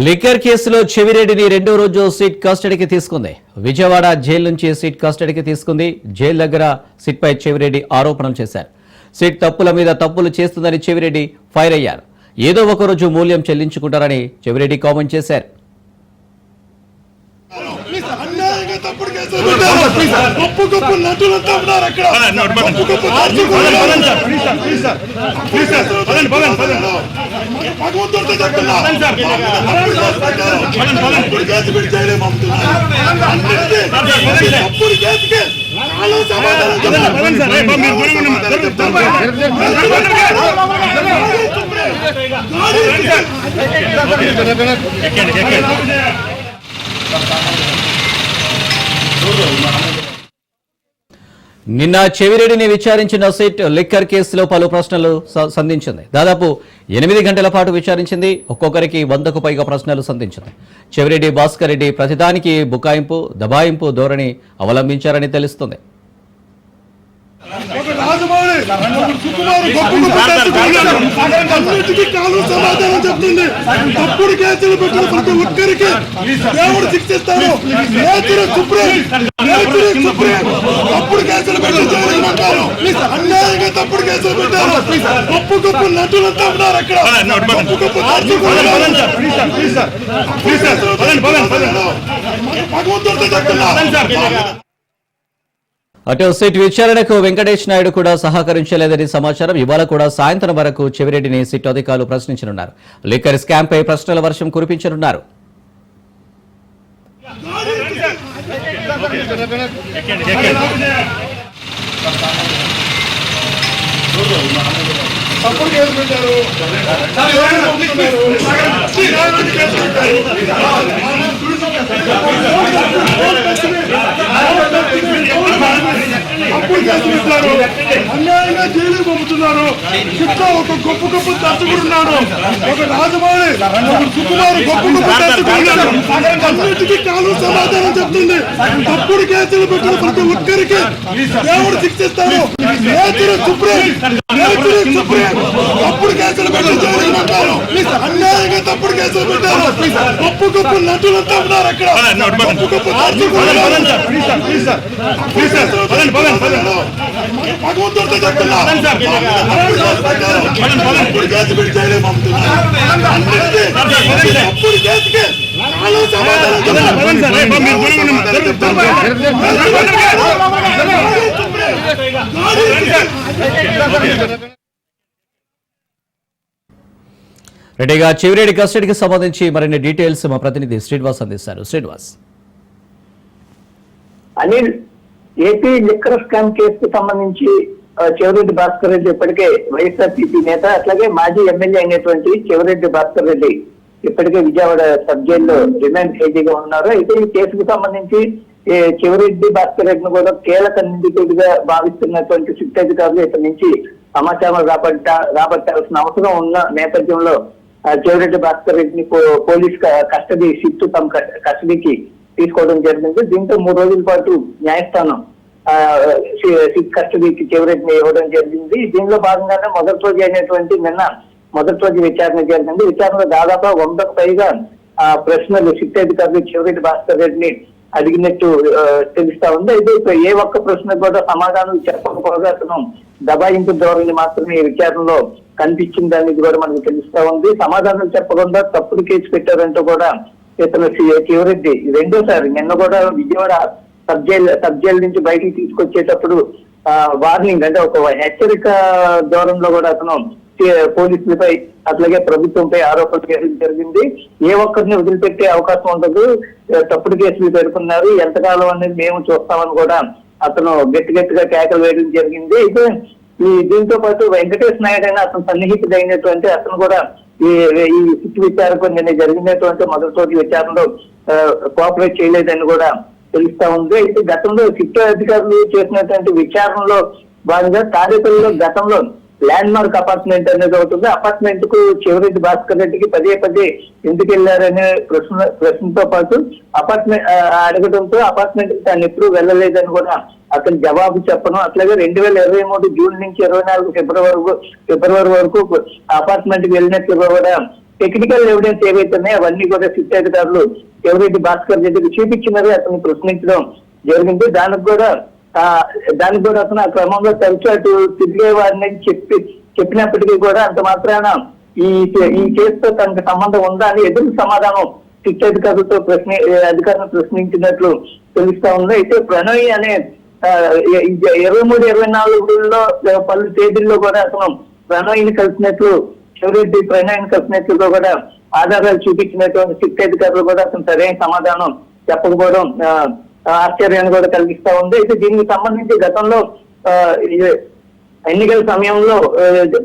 Liquor కేసులో చెవిరెడ్డిని రెండో రోజు సిట్ కస్టడీకి తీసుకుంది. విజయవాడ జైలు నుంచి సిట్ కస్టడీకి తీసుకుంది. జైలు దగ్గర సిట్ పై చెవిరెడ్డి ఆరోపణలు చేశారు. సిట్ తప్పుల మీద తప్పులు చేస్తుందని చెవిరెడ్డి ఫైర్ అయ్యారు. ఏదో ఒక రోజు మూల్యం చెల్లించుకుంటారని చెవిరెడ్డి కామెంట్ చేశారు. నిన్న చెవిరెడ్డిని విచారించిన సిట్ లిక్కర్ కేసులో పలు ప్రశ్నలు సంధించింది. దాదాపు 8 గంటల పాటు విచారించింది. ఒక్కొక్కరికి 100కు పైగా ప్రశ్నలు సంధించింది. చెవిరెడ్డి భాస్కర్ రెడ్డి ప్రతిదానికి బుకాయింపు దబాయింపు ధోరణి అవలంబించారని తెలుస్తుంది. సమాధానం చెప్తుంది. తప్పుడు కేసులు పెట్టిన ప్రతి ఒక్కరికి దేవుడు శిక్షిస్తారు. తప్పుడు కేసులు పెట్టి అన్యాయంగా తప్పుడు కేసులు పెట్టారు. గొప్ప గొప్ప నటులంతా ఉన్నారు అక్కడ. భగవంతుడితో చెప్తున్నారు. అటు సిట్ విచారణకు వెంకటేష్ నాయుడు కూడా సహకరించలేదని సమాచారం. ఇవాళ కూడా సాయంత్రం వరకు చెవిరెడ్డిని సిట్ అధికారులు ప్రశ్నించనున్నారు. లిక్కర్ స్కామ్ పై ప్రశ్నల వర్షం కురిపించనున్నారు. అన్యాయంగా జైలు పంపుతున్నారు. చిత్తా ఒక గొప్ప గొప్ప దర్శకుడున్నాడు. ఒక రాజమౌళి, ఒక సుకుమారు గొప్ప గొప్ప దర్శకుడున్నాడు. అన్నిటికీ కాలు సమాధానం చెప్తుంది. తప్పుడు కేసులు పెట్టిన ప్రతి ఒక్కరికి దేవుడు శిక్షిస్తారు. తప్పుడు కేసులు పెట్టి జైలు పంపారు. అన్యాయంగా తప్పుడు కేసులు పెట్టారు. గొప్ప గొప్ప నటులంతా ఉన్నారు అక్కడ. గొప్ప గొప్ప భగవంతుడితో చెప్తున్నారు. తప్పుడు కేసు పెట్టి జైలు పంపుతున్నారు. తప్పుడు కేసుకి సమాధానం రెడ్డిగా చెవిరెడ్డి కస్టడీకి సంబంధించి మరిన్ని డీటెయిల్స్ మా ప్రతినిధి శ్రీనివాస్ అందిస్తారు. Srinivas. Anil, AP liquor scam కేసుకు సంబంధించి చెవిరెడ్డి భాస్కర్ రెడ్డి ఇప్పటికే వైఎస్ఆర్సీపీ నేత, అట్లాగే మాజీ ఎమ్మెల్యే అయినటువంటి చెవిరెడ్డి భాస్కర్ రెడ్డి ఇప్పటికే విజయవాడ సబ్ జైల్లో రిమాండ్ ఖైదీగా ఉన్నారు. అయితే ఈ కేసుకు సంబంధించి చెవిరెడ్డి భాస్కర్ రెడ్డిని కూడా కీలక నిందితుడిగా భావిస్తున్నటువంటి సిట్ అధికారులు ఇక్కడి నుంచి సమాచారం రాబట్టాల్సిన అవసరం ఉన్న నేపథ్యంలో చెవిరెడ్డి భాస్కర్ రెడ్డిని పోలీస్ కస్టడీ సిట్ తమ కస్టడీకి తీసుకోవడం జరిగింది. దీంతో 3 రోజుల పాటు న్యాయస్థానం సిట్ కస్టడీకి చెవిరెడ్డిని ఇవ్వడం జరిగింది. దీనిలో భాగంగానే మొదటి రోజు అయినటువంటి నిన్న మొదటి రోజు విచారణ జరిగింది. విచారణలో దాదాపు 100కు పైగా ప్రశ్నలు సిట్ అధికారులు చెవిరెడ్డి భాస్కర్ రెడ్డిని అడిగినట్టు తెలుస్తా ఉంది. అయితే ఏ ఒక్క ప్రశ్న కూడా సమాధానం చెప్పకపోగా అతను దబాయింపు ధోరణి మాత్రమే ఈ విచారణలో కనిపించింది అనేది కూడా మనకు తెలుస్తా ఉంది. సమాధానం చెప్పకుండా తప్పుడు కేసు పెట్టారంటూ కూడా ఇతను చెవిరెడ్డి రెండోసారి నిన్న కూడా విజయవాడ సబ్ జైలు నుంచి బయటికి తీసుకొచ్చేటప్పుడు వార్నింగ్, అంటే ఒక హెచ్చరిక ధోరణిలో కూడా అతను పోలీసులపై అట్లాగే ప్రభుత్వంపై ఆరోపణలు చేయడం జరిగింది. ఏ ఒక్కరిని వదిలిపెట్టే అవకాశం ఉండదు, తప్పుడు కేసులు పెడుతున్నారు, ఎంతకాలం అనేది మేము చూస్తామని కూడా అతను గట్టిగా కేకలు వేయడం జరిగింది. అయితే దీంతో పాటు వెంకటేష్ నాయుడు అయినా అతను సన్నిహితుడైనటువంటి అతను కూడా ఈ సిట్ విచారణకు నిన్న జరిగినటువంటి మొదటి రోజు విచారణలో కోఆపరేట్ చేయలేదని కూడా తెలుస్తా ఉంది. అయితే గతంలో సిట్ అధికారులు చేసినటువంటి విచారణలో భాగంగా తాడేపల్లిలో గతంలో ల్యాండ్ మార్క్ అపార్ట్మెంట్ అనేది అవుతుంది. అపార్ట్మెంట్ కు చెవిరెడ్డి భాస్కర్ రెడ్డికి పదే ఎందుకు వెళ్లారనే ప్రశ్నతో పాటు అపార్ట్మెంట్ అడగడంతో అపార్ట్మెంట్ కి తాను ఎప్పుడు వెళ్ళలేదని కూడా అతను జవాబు చెప్పను. అట్లాగే 2023 జూన్ నుంచి 24 ఫిబ్రవరి వరకు అపార్ట్మెంట్ కి వెళ్ళినట్లు కూడా టెక్నికల్ ఎవిడెన్స్ ఏవైతే ఉన్నాయో అవన్నీ కూడా సిట్ అధికారులు చెవిరెడ్డి భాస్కర్ రెడ్డికి చూపించినది అతను ప్రశ్నించడం జరిగింది. దానికి కూడా అతను ఆ క్రమంలో తరచు అటు తిరిగేవాడిని చెప్పినప్పటికీ కూడా అంత మాత్రాన ఈ కేసుతో తనకు సంబంధం ఉందా అని ఎదురు సమాధానం సిట్ అధికారులతో అధికారులను ప్రశ్నించినట్లు తెలుస్తా ఉంది. అయితే ప్రణయ్ అనే 23-24లో పలు తేదీల్లో కూడా అతను ప్రణయ్ని కలిసినట్లు ప్రణయ్ని కలిసినట్లుగా కూడా ఆధారాలు చూపించినటువంటి సిట్ అధికారులు కూడా అతను సరైన సమాధానం చెప్పకపోవడం ఆశ్చర్యాన్ని కూడా కలిగిస్తా ఉంది. అయితే దీనికి సంబంధించి గతంలో ఎన్నికల సమయంలో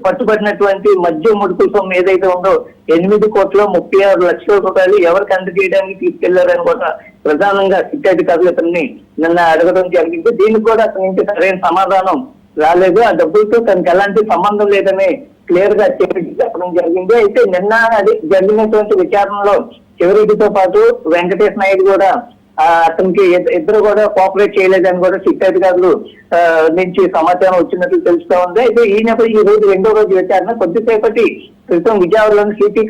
పట్టుబడినటువంటి మద్యం ముడుకుల సొమ్ము ఏదైతే ఉందో 8,36,36,00,000 రూపాయలు ఎవరికి అందజేయడానికి తీసుకెళ్లారని కూడా ప్రధానంగా సిట్ అధికారులు అతన్ని నిన్న అడగడం జరిగింది. దీనికి కూడా అతని నుంచి సరైన సమాధానం రాలేదు. ఆ డబ్బులతో తనకు ఎలాంటి సంబంధం లేదని క్లియర్ గా చెప్పడం జరిగింది. అయితే నిన్న అది జరిగినటువంటి విచారణలో చెవిరెడ్డితో పాటు వెంకటేష్ నాయుడు కూడా అతనికి ఇద్దరు కూడా కోఆపరేట్ చేయలేదని కూడా సిట్ అధికారులు నుంచి సమాచారం వచ్చినట్లు తెలుస్తా ఉంది. అయితే ఈ రోజు రెండో రోజు విచారణ కొద్దిసేపటి క్రితం విజయవాడలోని సిటీ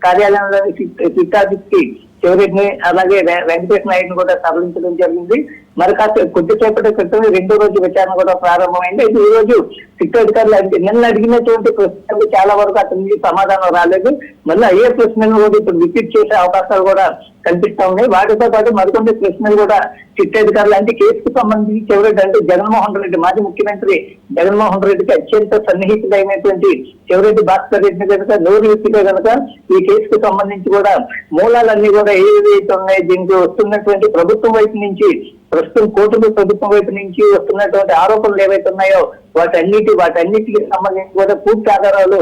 కార్యాలయంలోని సిట్ ఆఫీస్కి చెవిరెడ్డిని అలాగే వెంకటేష్ నాయుడుని కూడా తరలించడం జరిగింది. మరి కాస్త కొద్దిసేపటి క్రితం రెండో రోజు విచారణ కూడా ప్రారంభమైంది. అయితే ఈ రోజు సిట్ అధికారులు నిన్న అడిగినటువంటి ప్రశ్నలు చాలా వరకు అతనికి సమాధానం రాలేదు. మళ్ళీ అయ్యే ప్రశ్నలు కూడా ఇప్పుడు రిపీట్ చేసే అవకాశాలు కూడా కనిపిస్తా ఉన్నాయి. వాటితో పాటు మరికొన్ని ప్రశ్నలు కూడా సిట్ అధికారులు అంటే కేసుకు సంబంధించి చెవిరెడ్డి అంటే జగన్మోహన్ రెడ్డి మాజీ ముఖ్యమంత్రి జగన్మోహన్ రెడ్డికి అత్యంత సన్నిహితుడైనటువంటి చెవిరెడ్డి భాస్కర్ రెడ్డిని కనుక నోరు విప్పితే కనుక ఈ కేసుకు సంబంధించి కూడా మూలాలన్నీ కూడా ఏవైతే ఉన్నాయి దీనికి వస్తున్నటువంటి ప్రభుత్వం వైపు నుంచి ప్రస్తుతం కోర్టుల ప్రభుత్వం వైపు నుంచి వస్తున్నటువంటి ఆరోపణలు ఏవైతే ఉన్నాయో వాటన్నిటికి సంబంధించి కూడా పూర్తి ఆధారాలు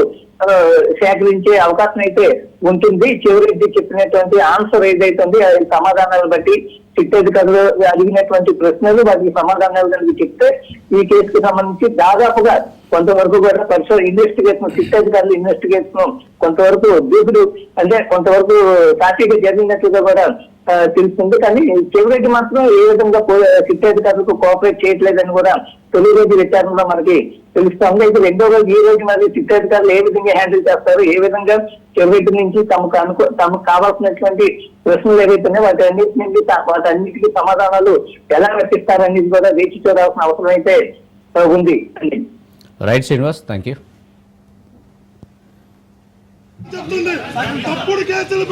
సేకరించే అవకాశం అయితే ఉంటుంది. చెవిరెడ్డి చెప్పినటువంటి ఆన్సర్ ఏదైతే ఉంది సమాధానాలు బట్టి సిట్ అధికారులు అడిగినటువంటి ప్రశ్నలు వాటికి సమాధానాలు కనుక చెప్తే ఈ కేసుకు సంబంధించి దాదాపుగా కొంతవరకు కూడా ఇన్వెస్టిగేషన్ సిట్ అధికారులు ఇన్వెస్టిగేషన్ కొంతవరకు దూకుడు అంటే కొంతవరకు సాక్షిగా జరిగినట్లుగా కూడా తెలుస్తుంది. కానీ చెవిరెడ్డి మాత్రం ఏ విధంగా సిట్ అధికారులకు కోఆపరేట్ చేయట్లేదని కూడా తొలి రోజు విచారణలో మనకి తెలుస్తా ఉంది. అయితే రెండో రోజు ఈ రోజు మరి సిట్ అధికారులు ఏ విధంగా హ్యాండిల్ చేస్తారు, ఏ విధంగా చెవిరెడ్డి నుంచి తమకు కావాల్సినటువంటి ప్రశ్నలు ఏవైతే ఉన్నాయో వాటన్నిటికీ సమాధానాలు ఎలా రచిస్తారనేది కూడా వేచి చూడాల్సిన అవసరం అయితే ఉంది. Right Srinivas, thank you. తప్పుడు కేసులు